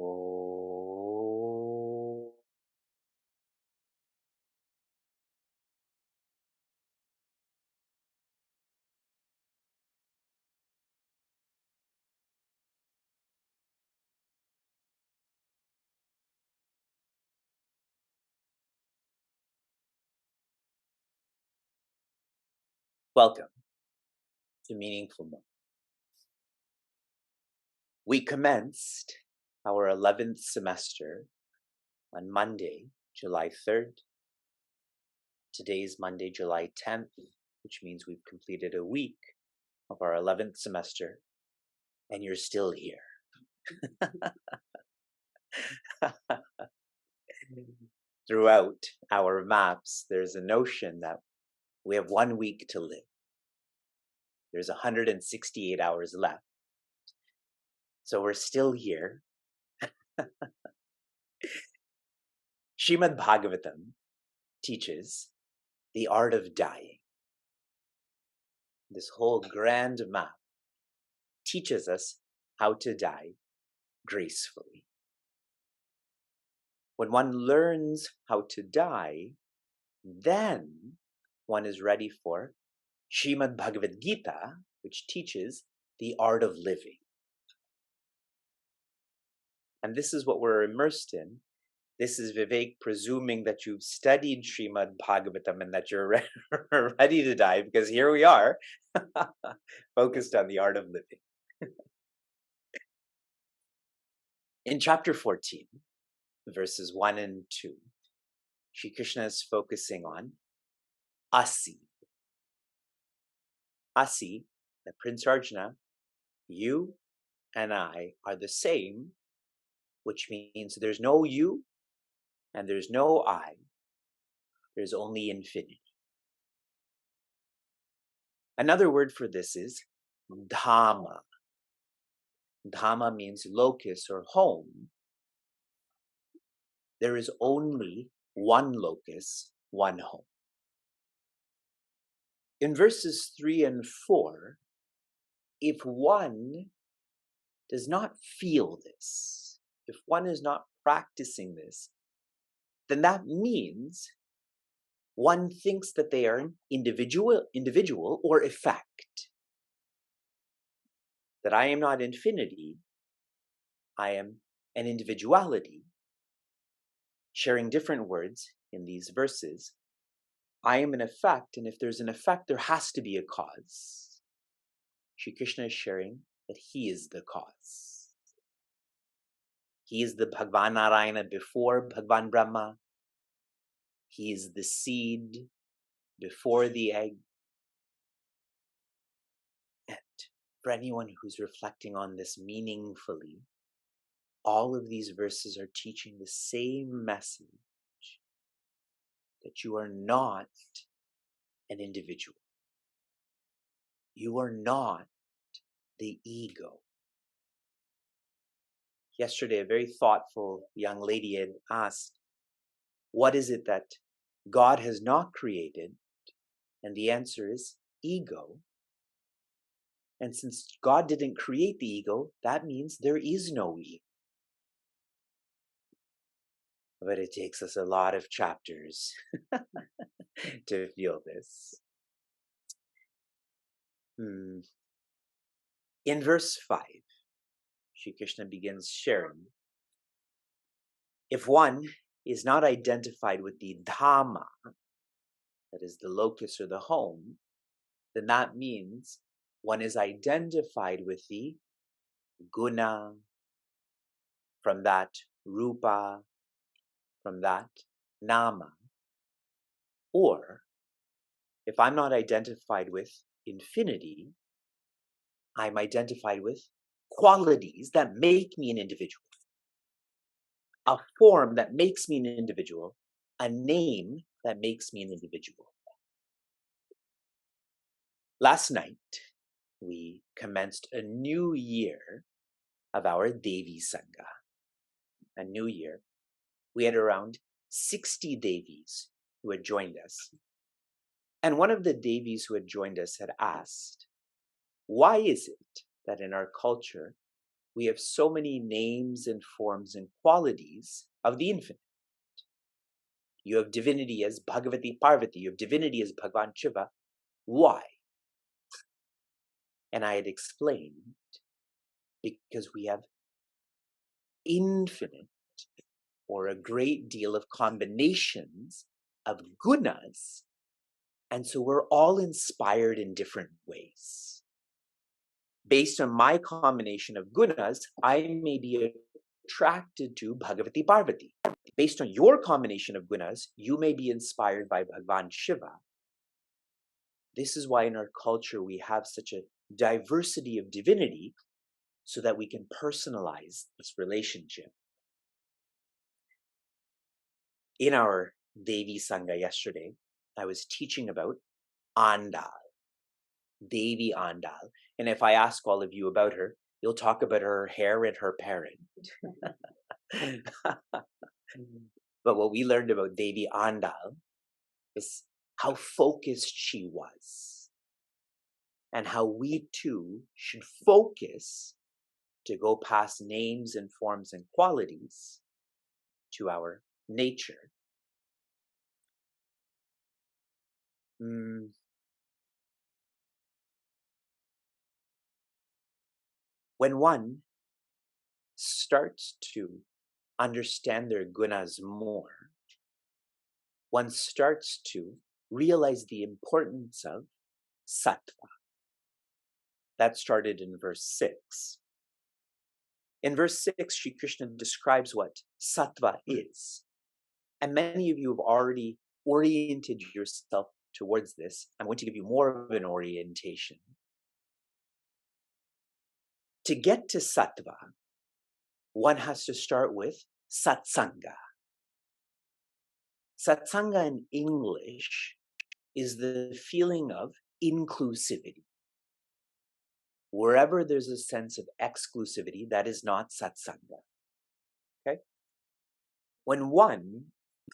Oh. Welcome to Meaningful Month. We commenced our 11th semester on Monday, July 3rd. Today's Monday, July 10th, which means we've completed a week of our 11th semester, and you're still here. Throughout our maps, there's a notion that we have 1 week to live. There's 168 hours left. So we're still here. Srimad Bhagavatam teaches the art of dying. This whole grand map teaches us how to die gracefully. When one learns how to die, then one is ready for Srimad Bhagavad Gita, which teaches the art of living. And this is what we're immersed in. This is Vivek presuming that you've studied Srimad Bhagavatam and that you're ready to die, because here we are, focused on the art of living. In chapter 14, verses 1 and 2, Shri Krishna is focusing on Asi. Asi, that Prince Arjuna, you and I are the same, which means there's no you and there's no I. There's only infinity. Another word for this is Dhamma. Dhamma means locus or home. There is only one locus, one home. In verses 3 and 4, if one does not feel this, if one is not practicing this, then that means one thinks that they are an individual or effect. That I am not infinity, I am an individuality. Sharing different words in these verses, I am an effect, and if there's an effect, there has to be a cause. Shri Krishna is sharing that he is the cause. He is the Bhagavan Narayana before Bhagavan Brahma. He is the seed before the egg. And for anyone who's reflecting on this meaningfully, all of these verses are teaching the same message, that you are not an individual. You are not the ego. Yesterday, a very thoughtful young lady had asked, what is it that God has not created? And the answer is ego. And since God didn't create the ego, that means there is no ego. But it takes us a lot of chapters to feel this. In verse 5, Shri Krishna begins sharing, if one is not identified with the Dhamma, that is the locus or the home, then that means one is identified with the guna, from that rupa, from that nama. Or, if I'm not identified with infinity, I'm identified with qualities that make me an individual. A form that makes me an individual, a name that makes me an individual. Last night, we commenced a new year of our Devi Sangha. A new year. We had around 60 Devis who had joined us. And one of the Devis who had joined us had asked, why is it that in our culture, we have so many names and forms and qualities of the infinite. You have divinity as Bhagavati Parvati, you have divinity as Bhagavan Shiva. Why? And I had explained, because we have infinite or a great deal of combinations of gunas, and so we're all inspired in different ways. Based on my combination of gunas, I may be attracted to Bhagavati Parvati. Based on your combination of gunas, you may be inspired by Bhagavan Shiva. This is why in our culture we have such a diversity of divinity, so that we can personalize this relationship. In our Devi Sangha yesterday, I was teaching about Andal, Devi Andal. And if I ask all of you about her, you'll talk about her hair and her parent. But what we learned about Devi Andal is how focused she was, and how we too should focus to go past names and forms and qualities to our nature. When one starts to understand their gunas more, one starts to realize the importance of sattva. That started in verse 6. In verse 6, Sri Krishna describes what sattva is. And many of you have already oriented yourself towards this. I'm going to give you more of an orientation. To get to sattva, one has to start with satsanga. Satsanga in English is the feeling of inclusivity. Wherever there's a sense of exclusivity, that is not satsanga. Okay? When one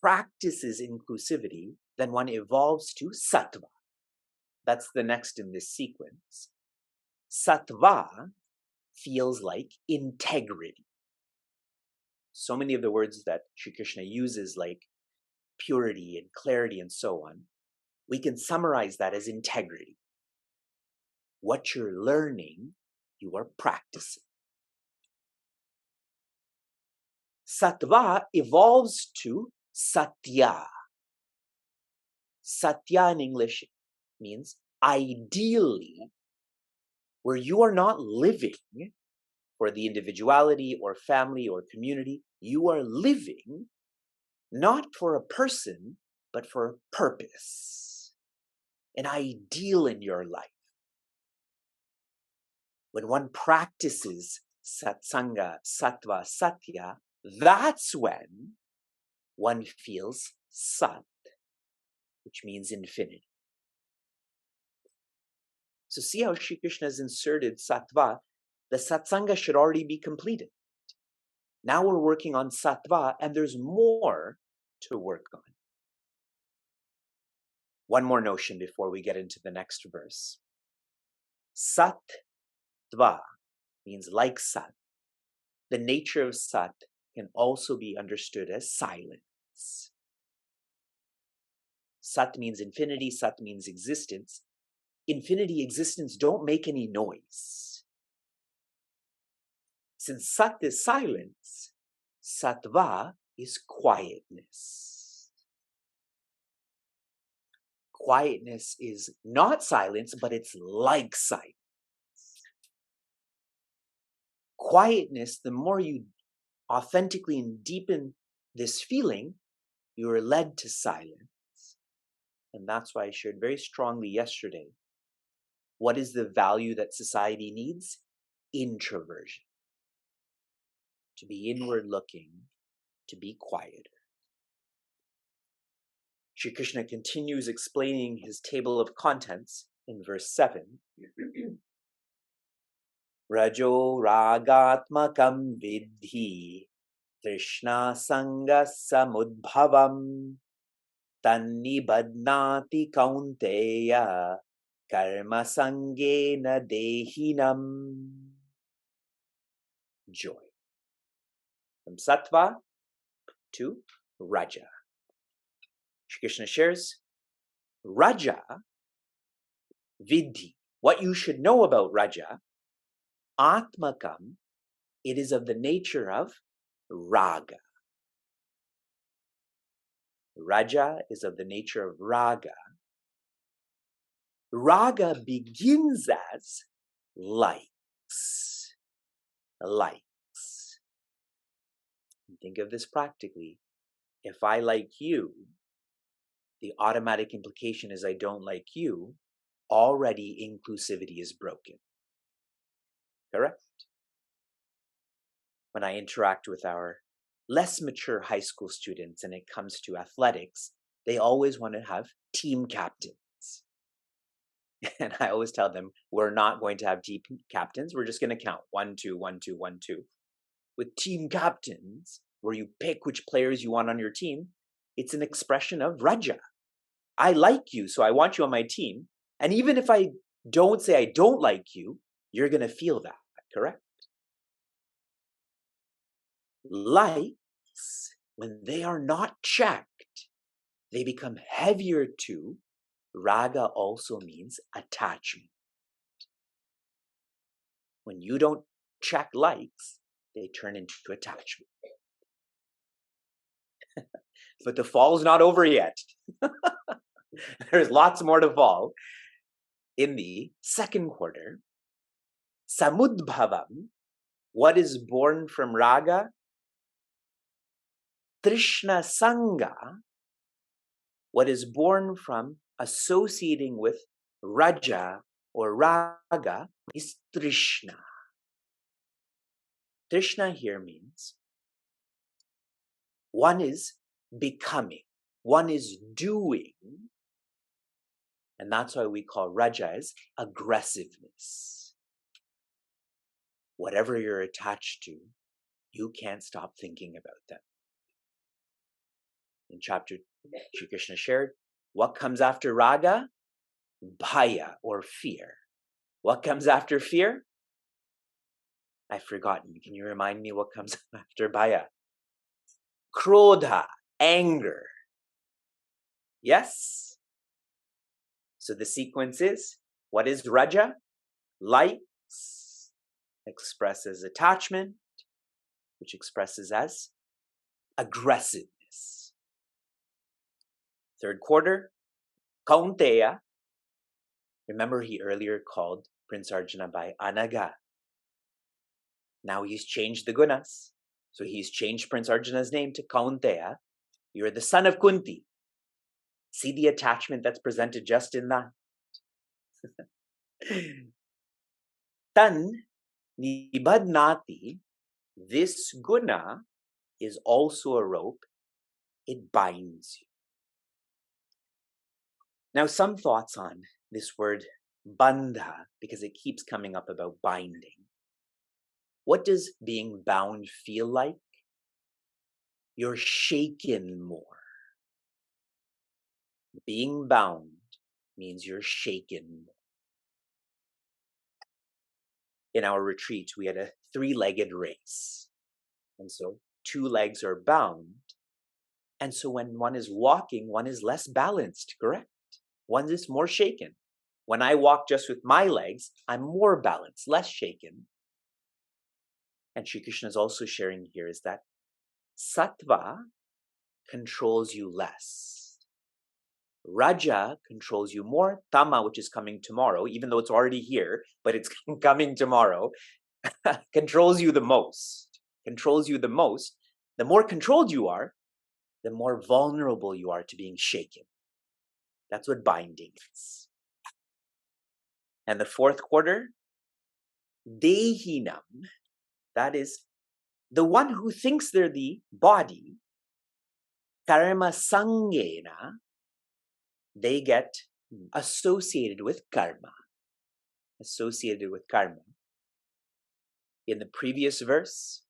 practices inclusivity, then one evolves to sattva. That's the next in this sequence. Sattva feels like integrity. So many of the words that Sri Krishna uses, like purity and clarity and so on, we can summarize that as integrity. What you're learning, you are practicing. Sattva evolves to satya. Satya in English means ideally, where you are not living for the individuality or family or community, you are living not for a person, but for a purpose, an ideal in your life. When one practices satsanga, sattva, satya, that's when one feels sat, which means infinity. So see how Sri Krishna has inserted sattva. The satsanga should already be completed. Now we're working on sattva, and there's more to work on. One more notion before we get into the next verse. Sattva means like sat. The nature of sat can also be understood as silence. Sat means infinity, sat means existence. Infinity, existence don't make any noise. Since sat is silence, sattva is quietness. Quietness is not silence, but it's like silence. Quietness, the more you authentically and deepen this feeling, you are led to silence. And that's why I shared very strongly yesterday. What is the value that society needs? Introversion. To be inward looking, to be quieter. Sri Krishna continues explaining his table of contents in verse 7. Rajo ragatmakam vidhi Trishna sanga samudbhavam tannibadnati kaunteya karma sangena dehinam. joy. From sattva to raja. Shri Krishna shares, raja vidhi. What you should know about raja, atmakam, it is of the nature of raga. Raja is of the nature of raga. Raga begins as likes. Likes. Think of this practically. If I like you, the automatic implication is I don't like you. Already inclusivity is broken. Correct? When I interact with our less mature high school students and it comes to athletics, they always want to have team captains. And I always tell them, we're not going to have team captains. We're just going to count 1, 2, 1, 2, 1, 2. With team captains, where you pick which players you want on your team, it's an expression of raja. I like you, so I want you on my team. And even if I don't say I don't like you, you're going to feel that, correct? Likes, when they are not checked, they become heavier too. Raga also means attachment. When you don't check likes, they turn into attachment. But the fall's not over yet. There's lots more to fall. In the second quarter, samudbhavam, what is born from raga? Trishna sanga, what is born from associating with raja or raga, is trishna. Trishna here means one is becoming, one is doing, and that's why we call raja as aggressiveness. Whatever you're attached to, you can't stop thinking about them. In chapter, Shri Krishna shared, what comes after raga? Bhaya, or fear. What comes after fear? I've forgotten. Can you remind me what comes after bhaya? Krodha, anger. Yes? So the sequence is, what is raja? Likes, expresses attachment, which expresses as aggressiveness. Third quarter, Kaunteya. Remember he earlier called Prince Arjuna by Anaga. Now he's changed the gunas. So he's changed Prince Arjuna's name to Kaunteya. You're the son of Kunti. See the attachment that's presented just in that. Tan nibadnati, this guna is also a rope. It binds you. Now some thoughts on this word bandha, because it keeps coming up about binding. What does being bound feel like? You're shaken more. Being bound means you're shaken more. In our retreat, we had a 3-legged race. And so 2 legs are bound. And so when one is walking, one is less balanced, correct? One is more shaken. When I walk just with my legs, I'm more balanced, less shaken. And Shri Krishna is also sharing here is that sattva controls you less. Raja controls you more. Tama, which is coming tomorrow, even though it's already here, but it's coming tomorrow, controls you the most. Controls you the most. The more controlled you are, the more vulnerable you are to being shaken. That's what binding is. And the fourth quarter, dehinam, that is the one who thinks they're the body, karma sangena, they get associated with karma. Associated with karma. In the previous verse,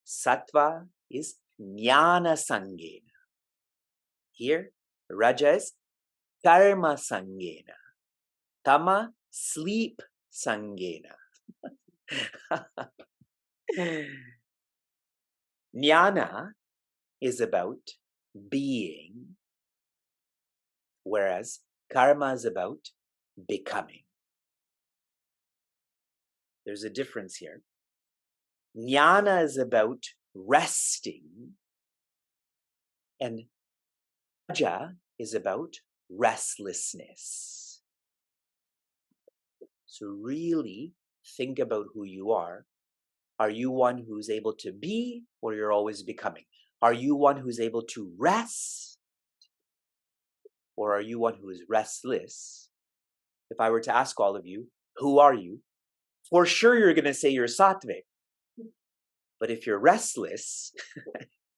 sattva is jnana sangena. Here, raja is karma sangena. Tama, sleep sangena. Jnana is about being, whereas karma is about becoming. There's a difference here. Jnana is about resting, and raja is about restlessness. So really think about who you are. Are you one who's able to be, or you're always becoming? Are you one who's able to rest, or are you one who is restless? If I were to ask all of you, who are you? For sure you're going to say you're sattvic. But if you're restless,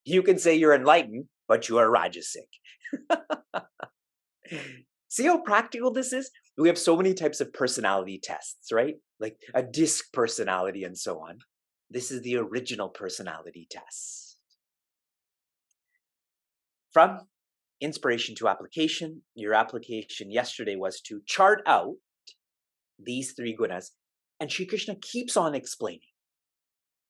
you can say you're enlightened, but you are rajasic. See how practical this is? We have so many types of personality tests, right? Like a disc personality and so on. This is the original personality test. From inspiration to application, your application yesterday was to chart out these three gunas, and Shri Krishna keeps on explaining.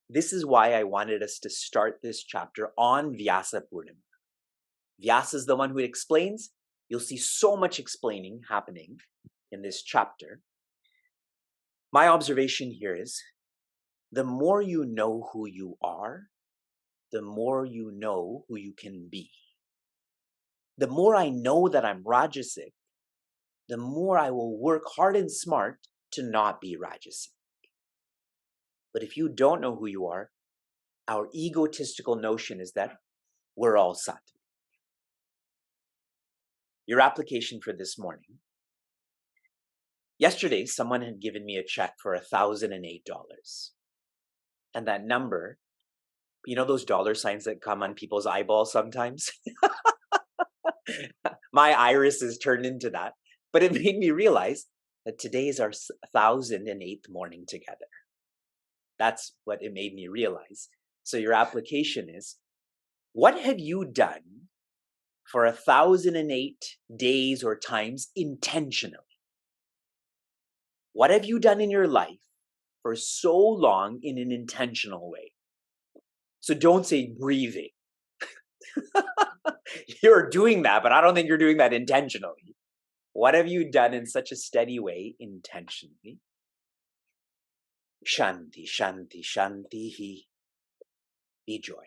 This is why I wanted us to start this chapter on Vyasa Purnima. Vyasa is the one who explains. You'll see so much explaining happening in this chapter. My observation here is, the more you know who you are, the more you know who you can be. The more I know that I'm Rajasic, the more I will work hard and smart to not be Rajasic. But if you don't know who you are, our egotistical notion is that we're all Sattvic. Your application for this morning. Yesterday, someone had given me a check for $1,008. And that number, you know those dollar signs that come on people's eyeballs sometimes? My iris is turned into that. But it made me realize that today is our 1,008th morning together. That's what it made me realize. So your application is, what have you done for 1,008 days or times intentionally? What have you done in your life for so long in an intentional way? So don't say breathing. You're doing that, but I don't think you're doing that intentionally. What have you done in such a steady way intentionally? Shanti, shanti, shanti. Be joy.